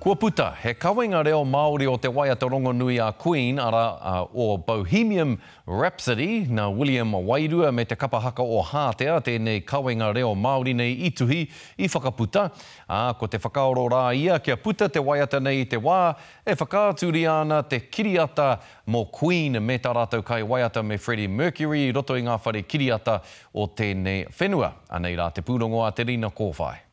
Kua puta, he kawenga reo Māori o te waiata rongonui a Queen ara o Bohemian Rhapsody na William Wairua me te kapahaka o Hātea, tēnei kawenga reo Māori nei ituhi I whakaputa. Ko te whakaoro rā ia kia puta te waiata nei te wā, e whakaaturi ana te kiriata mo Queen me tā rātou kai waiata me Freddie Mercury, roto I ngā whare kiriata o tēnei whenua. Anei rā te pūrongoa te rina kōwhai.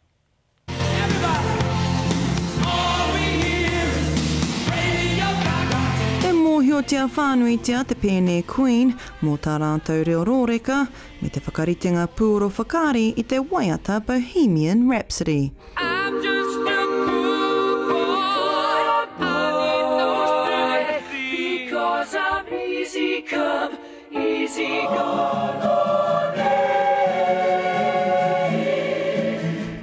Mōhio tia whānui tia te pēne Queen mō tā rātou reo rōreka me te whakaritenga pūro whakari I te waiata Bohemian Rhapsody. I'm just a poor boy, because I'm easy come, easy go.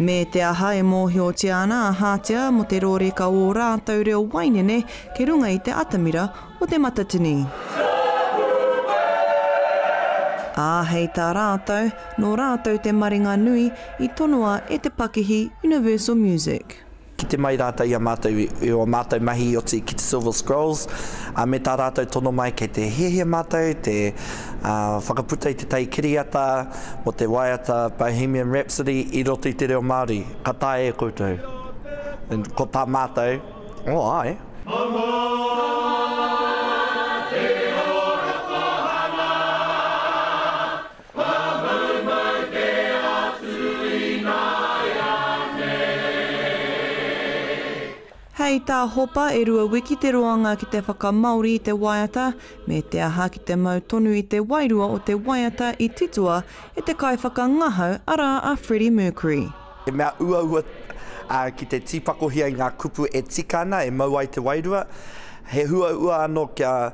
Me te aha e mōhio tia ana a Hātea mo te rōreka o rātou reo wainene ke runga I te atamira o te matatini. Hei tā rātou, no rātou te maringa nui I tonua e te pakihi Universal Music. Ki te mai rātou I a mātou I o mātou mahi oti ki te Silver Scrolls. Me tā rātou tono mai kei te hehia mātou, te whakaputa I te tei kiriata o te waiata Bohemian Rhapsody I roto I te reo Māori. Ka tae e koutou. Ko tā mātou, ai. Hei tā hopa e rua wiki te roanga ki te whakamauri I te waiata, me te aha ki te mau tonu I te wairua o te waiata I titua e te kai whakangahau ara a Freddie Mercury. E mea ua ki te tīpakohia I ngā kupu e tika ana e mau ai te wairua. He ua anō kia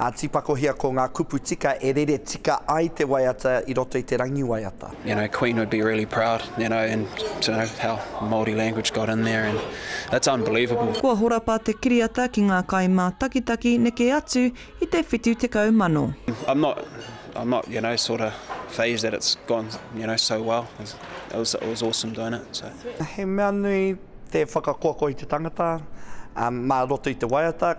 tīpakohia ko ngā kupu tika e rere tika ai te waiata I roto I te rangi waiata. You know, Queen would be really proud, you know, and to know how Māori language got in there, and that's unbelievable. Kua horapa te kiriata ki ngā kai mā takitaki neke atu I te whitu tekau mano. I'm not, you know, sort of phased that it's gone, you know, so well. It was awesome doing it. So. He mea nui te whakakoako I te tangata, mā roto I te waiata.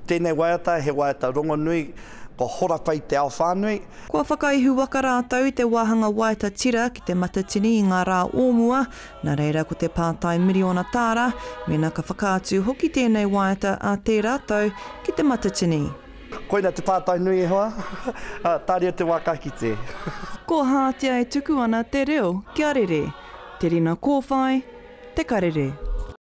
Tēnei waiata, he waiata rongonui, ko horapa I te ao whānui. Kua whakaihu waka rātou I te wāhanga waiata tira ki te matatini I ngā rā ōmua, nā reira ko te pātai miriona tāra, me nā ka whakaatu hoki tēnei waiata a te rātou ki te matatini. Koina te pātai nui e hoa, tāria te wākaki te. Ko Hātea e tuku ana te reo, kia rere, te rina kōwhai, te karere.